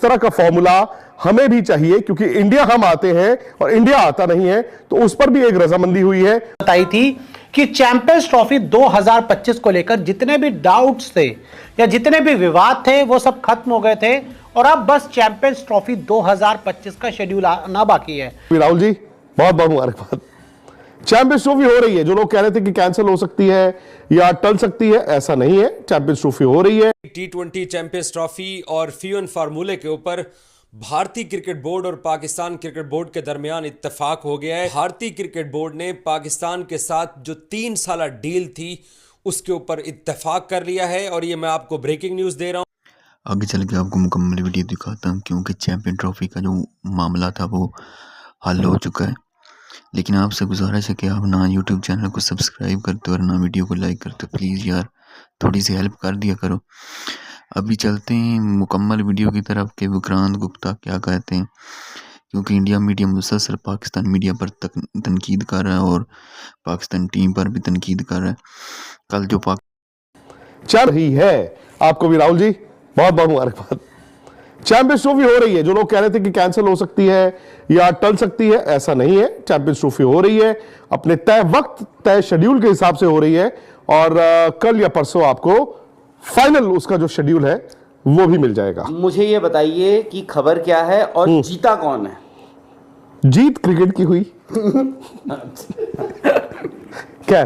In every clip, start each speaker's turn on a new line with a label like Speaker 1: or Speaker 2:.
Speaker 1: तरह का फॉर्मूला हमें भी चाहिए, क्योंकि इंडिया हम आते हैं और इंडिया आता नहीं है, तो उस पर भी एक रजामंदी हुई है।
Speaker 2: बताई थी कि चैंपियंस ट्रॉफी 2025 को लेकर जितने भी डाउट्स थे या जितने भी विवाद थे वो सब खत्म हो गए थे और अब बस चैंपियंस ट्रॉफी 2025 का शेड्यूल आना बाकी है।
Speaker 1: राहुल जी बहुत बहुत मुबारकबाद। चैंपियंस ट्रॉफी हो रही है। जो लोग कह रहे थे कि कैंसिल हो सकती है या टल सकती है, ऐसा नहीं है। चैंपियंस ट्रॉफी हो रही है।
Speaker 3: T20 चैंपियंस ट्रॉफी और FION फार्मूले के ऊपर भारतीय क्रिकेट बोर्ड और पाकिस्तान क्रिकेट बोर्ड के दरमियान इत्तेफाक हो गया है। भारतीय क्रिकेट बोर्ड ने पाकिस्तान के साथ जो 3 साल डील थी उसके ऊपर इत्तेफाक कर लिया है और ये मैं आपको ब्रेकिंग न्यूज़ दे रहा हूँ।
Speaker 4: आगे चल के आपको मुकम्मल वीडियो दिखाता हूँ, क्योंकि चैंपियन ट्रॉफी का जो मामला था वो हल हो चुका है। लेकिन आपसे गुजारिश है कि आप ना यूट्यूब चैनल को सब्सक्राइब करते और ना वीडियो को लाइक करते। प्लीज़ यार थोड़ी सी हेल्प कर दिया करो। अभी चलते हैं मुकम्मल वीडियो की तरफ कि विक्रांत गुप्ता क्या कहते हैं, क्योंकि इंडिया मीडिया मुसलसल पाकिस्तान मीडिया पर तनकीद कर रहा है और पाकिस्तान टीम पर भी तनकीद कर रहा है। कल जो
Speaker 1: चल रही है, आपको भी राहुल जी बहुत बहुत मुबारकबाद। चैंपियंस ट्रॉफी हो रही है। जो लोग कह रहे थे कि कैंसिल हो सकती है या टल सकती है, ऐसा नहीं है। चैंपियंस ट्रॉफी हो रही है, अपने तय वक्त तय शेड्यूल के हिसाब से हो रही है और कल या परसों आपको फाइनल उसका जो शेड्यूल है वो भी मिल जाएगा।
Speaker 5: मुझे ये बताइए कि खबर क्या है और जीता कौन है?
Speaker 1: जीत क्रिकेट की हुई। क्या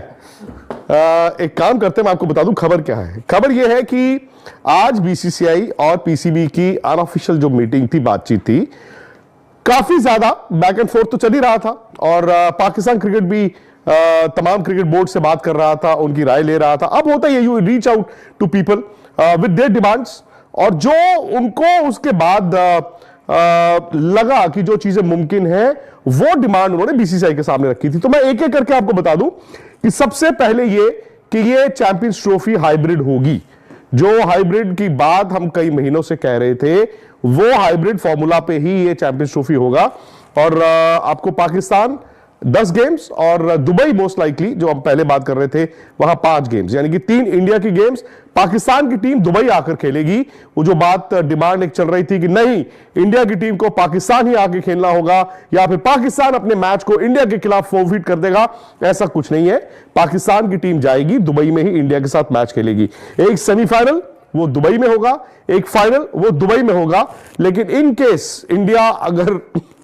Speaker 1: एक काम करते हैं, मैं आपको बता दूं खबर क्या है। खबर यह है कि आज बीसीसीआई और पीसीबी की अनऑफिशियल जो मीटिंग थी, बातचीत थी, काफी ज्यादा बैक एंड फोर्थ तो चल ही रहा था और पाकिस्तान क्रिकेट भी तमाम क्रिकेट बोर्ड से बात कर रहा था, उनकी राय ले रहा था। अब होता है you reach out to people with their demands, और जो उनको उसके बाद लगा कि जो चीजें मुमकिन है वो डिमांड उन्होंने बीसीसीआई के सामने रखी थी। तो मैं एक एक करके आपको बता दूं कि सबसे पहले ये कि ये चैंपियंस ट्रॉफी हाइब्रिड होगी। जो हाइब्रिड की बात हम कई महीनों से कह रहे थे, वो हाइब्रिड फॉर्मूला पे ही ये चैंपियंस ट्रॉफी होगा और आपको पाकिस्तान 10 गेम्स और दुबई मोस्ट लाइकली, जो हम पहले बात कर रहे थे, वहां 5 गेम्स, यानी कि 3 इंडिया की गेम्स, पाकिस्तान की टीम दुबई आकर खेलेगी। वो जो बात डिमांड एक चल रही थी कि नहीं, इंडिया की टीम को पाकिस्तान ही आके खेलना होगा या फिर पाकिस्तान अपने मैच को इंडिया के खिलाफ फॉरफिट कर देगा, ऐसा कुछ नहीं है। पाकिस्तान की टीम जाएगी, दुबई में ही इंडिया के साथ मैच खेलेगी। एक सेमीफाइनल वो दुबई में होगा, एक फाइनल वो दुबई में होगा। लेकिन इन केस इंडिया अगर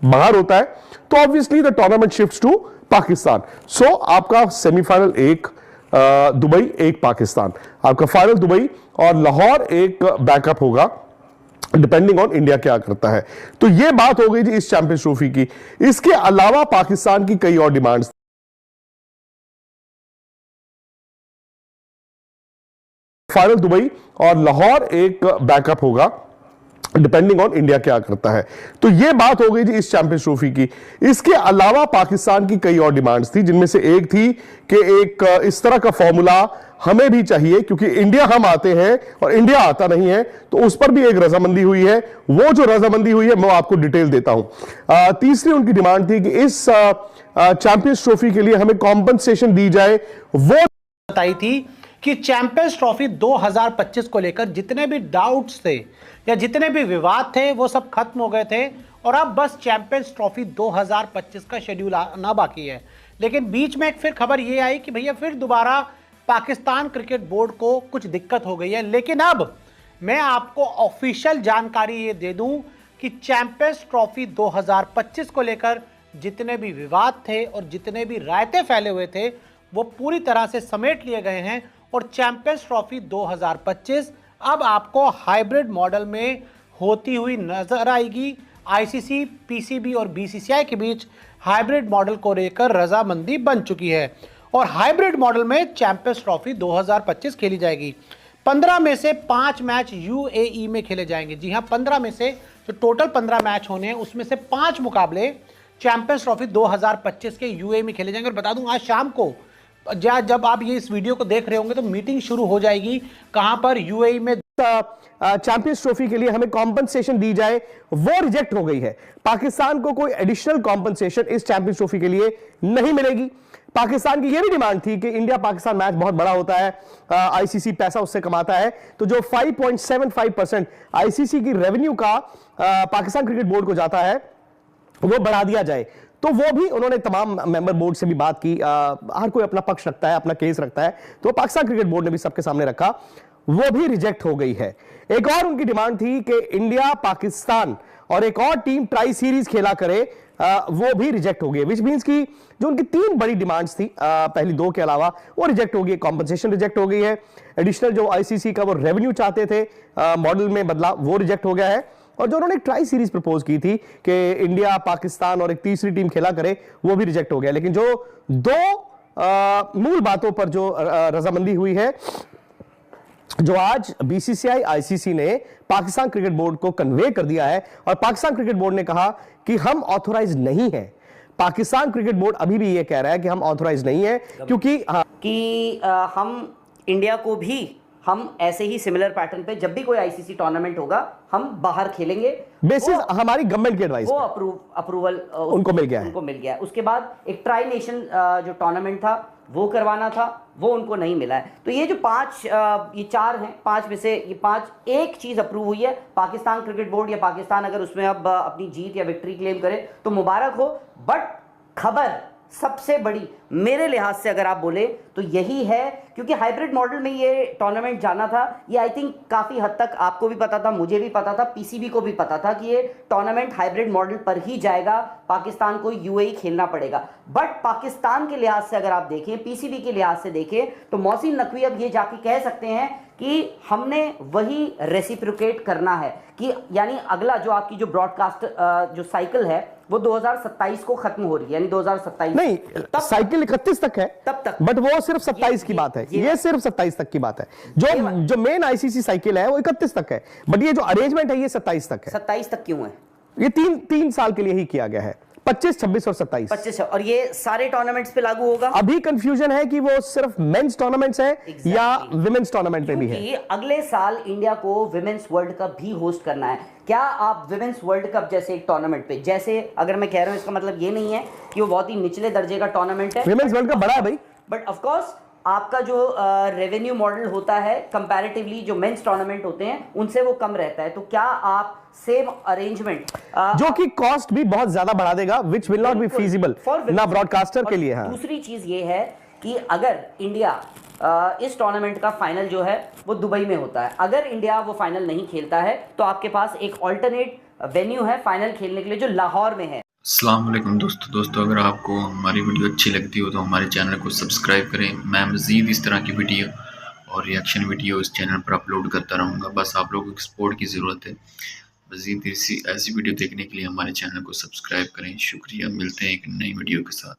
Speaker 1: बाहर होता है तो obviously the tournament shifts to Pakistan. So आपका सेमीफाइनल एक दुबई, एक पाकिस्तान, आपका फाइनल दुबई और लाहौर एक बैकअप होगा, डिपेंडिंग ऑन इंडिया क्या करता है। तो यह बात हो गई थी इस चैंपियंस ट्रॉफी की। इसके अलावा पाकिस्तान की कई और डिमांड्स, फाइनल दुबई और लाहौर एक बैकअप होगा, डिपेंडिंग ऑन इंडिया क्या करता है। तो यह बात हो गई थी इस चैंपियंस ट्रॉफी की। इसके अलावा पाकिस्तान की कई और डिमांड्स थी, जिनमें से एक थी कि एक इस तरह का फॉर्मूला हमें भी चाहिए, क्योंकि इंडिया हम आते हैं और इंडिया आता नहीं है, तो उस पर भी एक रजामंदी हुई है। वो जो रजामंदी हुई है मैं आपको डिटेल देता हूं। तीसरी उनकी डिमांड थी कि इस चैंपियंस ट्रॉफी के लिए हमें कॉम्पनसेशन दी जाए। वो
Speaker 2: बताई थी कि चैंपियंस ट्रॉफी 2025 को लेकर जितने भी डाउट्स थे या जितने भी विवाद थे वो सब खत्म हो गए थे और अब बस चैंपियंस ट्रॉफी 2025 का शेड्यूल आना बाकी है। लेकिन बीच में एक फिर खबर ये आई कि भैया फिर दोबारा पाकिस्तान क्रिकेट बोर्ड को कुछ दिक्कत हो गई है। लेकिन अब मैं आपको ऑफिशियल जानकारी ये दे दूं कि चैंपियंस ट्रॉफी 2025 को लेकर जितने भी विवाद थे और जितने भी रायते फैले हुए थे वो पूरी तरह से समेट लिए गए हैं और चैंपियंस ट्रॉफी 2025 अब आपको हाइब्रिड मॉडल में होती हुई नजर आएगी। आईसीसी, पीसीबी और बीसीसीआई के बीच हाइब्रिड मॉडल को लेकर रजामंदी बन चुकी है और हाइब्रिड मॉडल में चैंपियंस ट्रॉफी 2025 खेली जाएगी। 15 में से 5 मैच यूएई में खेले जाएंगे। जी हां, 15 में से जो टोटल 15 मैच होने हैं उसमें से 5 मुकाबले चैंपियंस ट्रॉफी 2025 के यूएई में खेले जाएंगे। और बता दूं, आज शाम को जब आप ये इस वीडियो को देख रहे होंगे तो मीटिंग शुरू हो जाएगी। कहां पर? यूएई में।
Speaker 1: चैंपियंस ट्रॉफी के लिए हमें कॉम्पनसेशन दी जाए, वो रिजेक्ट हो गई है। पाकिस्तान को कोई एडिशनल कॉम्पनसेशन इस चैंपियंस ट्रॉफी के लिए नहीं मिलेगी। पाकिस्तान की यह भी डिमांड थी कि इंडिया पाकिस्तान मैच बहुत बड़ा होता है, आईसीसी पैसा उससे कमाता है, तो जो 5.75% आईसीसी की रेवेन्यू का पाकिस्तान क्रिकेट बोर्ड को जाता है वो बढ़ा दिया जाए। तो वो भी उन्होंने तमाम मेंबर बोर्ड से भी बात की, हर कोई अपना पक्ष रखता है, अपना केस रखता है, तो पाकिस्तान क्रिकेट बोर्ड ने भी सबके सामने रखा, वो भी रिजेक्ट हो गई है। एक और उनकी डिमांड थी कि इंडिया पाकिस्तान और एक और टीम ट्राई सीरीज खेला करे, वो भी रिजेक्ट हो गई, विच मींस की जो उनकी 3 बड़ी डिमांड्स थी पहली 2 के अलावा वो रिजेक्ट हो गई। कॉम्पनसेशन रिजेक्ट हो गई है, एडिशनल जो आईसीसी का वो रेवेन्यू चाहते थे मॉडल में बदलाव, वो रिजेक्ट हो गया है, और जो उन्होंने एक ट्राई सीरीज प्रपोज की थी कि इंडिया पाकिस्तान और एक तीसरी टीम खेला करे, वो भी रिजेक्ट हो गया। लेकिन जो 2 मूल बातों पर जो रजामंदी हुई है, जो आज बीसीसीआई आईसीसी ने पाकिस्तान क्रिकेट बोर्ड को कन्वे कर दिया है, और पाकिस्तान क्रिकेट बोर्ड ने कहा कि हम ऑथोराइज नहीं है। पाकिस्तान क्रिकेट बोर्ड अभी भी यह कह रहा है कि हम ऑथोराइज नहीं है, क्योंकि
Speaker 5: कि हम इंडिया को भी हम ऐसे ही सिमिलर पैटर्न पे जब भी कोई आईसीसी टूर्नामेंट होगा हम बाहर खेलेंगे,
Speaker 1: बेसिस हमारी गवर्नमेंट की एडवाइस
Speaker 5: वो अप्रूवल
Speaker 1: उनको मिल गया है।
Speaker 5: उनको मिल गया है। उसके बाद एक ट्राई नेशन जो टूर्नामेंट था वो करवाना था, वो उनको नहीं मिला है। तो ये जो 5 ये 4 हैं, 5 में से ये 5 एक चीज अप्रूव हुई है, पाकिस्तान क्रिकेट बोर्ड या पाकिस्तान अगर उसमें अब अपनी जीत या विक्ट्री क्लेम करे तो मुबारक हो। बट खबर सबसे बड़ी मेरे लिहाज से अगर आप बोले तो यही है, क्योंकि हाइब्रिड मॉडल में ये टूर्नामेंट जाना था, ये आई थिंक काफी हद तक आपको भी पता था, मुझे भी पता था, पीसीबी को भी पता था कि ये टूर्नामेंट हाइब्रिड मॉडल पर ही जाएगा, पाकिस्तान को यूएई खेलना पड़ेगा। बट पाकिस्तान के लिहाज से अगर आप देखें, पीसीबी के लिहाज से देखें, तो मोहसिन नकवी अब ये जाके कह सकते हैं कि हमने वही रेसिप्रोकेट करना है, कि यानी अगला जो आपकी जो ब्रॉडकास्ट जो साइकिल है वो 2027 को खत्म हो रही है, यानी 2027
Speaker 1: नहीं, साइकिल 31 तक है
Speaker 5: तब तक,
Speaker 1: बट वो सिर्फ 27 की बात है, ये सिर्फ 27 तक की बात है। जो मेन आईसीसी साइकिल है वो 31 तक है, बट ये जो अरेंजमेंट है ये 27 तक है।
Speaker 5: 27 तक क्यों है?
Speaker 1: ये 3 साल के लिए ही किया गया है, 25, 26 और 27।
Speaker 5: 25, और ये सारे टूर्नामेंट्स पे लागू होगा।
Speaker 1: अभी कंफ्यूजन है कि वो सिर्फ मेंस टूर्नामेंट्स है या विमेंस टूर्नामेंट में भी है।
Speaker 5: क्योंकि अगले साल इंडिया को विमेंस वर्ल्ड कप भी होस्ट करना है। क्या आप विमेंस वर्ल्ड कप जैसे एक टूर्नामेंट पे, जैसे अगर मैं कह रहा हूं इसका मतलब ये नहीं है कि वो बहुत ही निचले दर्जे का टूर्नामेंट है,
Speaker 1: विमेंस वर्ल्ड कप बड़ा है भाई,
Speaker 5: बट ऑफ कोर्स आपका जो रेवेन्यू मॉडल होता है कंपैरेटिवली जो मेंस टूर्नामेंट होते हैं उनसे वो कम रहता है। तो क्या आप सेम अरेंजमेंट
Speaker 1: जो कि कॉस्ट भी बहुत ज्यादा बढ़ा देगा, which will not be feasible ना ब्रॉडकास्टर के लिए। हाँ,
Speaker 5: दूसरी चीज ये है कि अगर इंडिया इस टूर्नामेंट का फाइनल जो है वो दुबई में होता है, अगर इंडिया वो फाइनल नहीं खेलता है तो आपके पास एक ऑल्टरनेट वेन्यू है फाइनल खेलने के लिए जो लाहौर में है।
Speaker 4: अस्सलाम वालेकुम दोस्तों, अगर आपको हमारी वीडियो अच्छी लगती हो तो हमारे चैनल को सब्सक्राइब करें। मैं मज़ीद इस तरह की वीडियो और रिएक्शन वीडियो इस चैनल पर अपलोड करता रहूँगा, बस आप लोगों को सपोर्ट की ज़रूरत है। मज़ीद ऐसी वीडियो देखने के लिए हमारे चैनल को सब्सक्राइब करें। शुक्रिया, मिलते हैं एक नई वीडियो के साथ।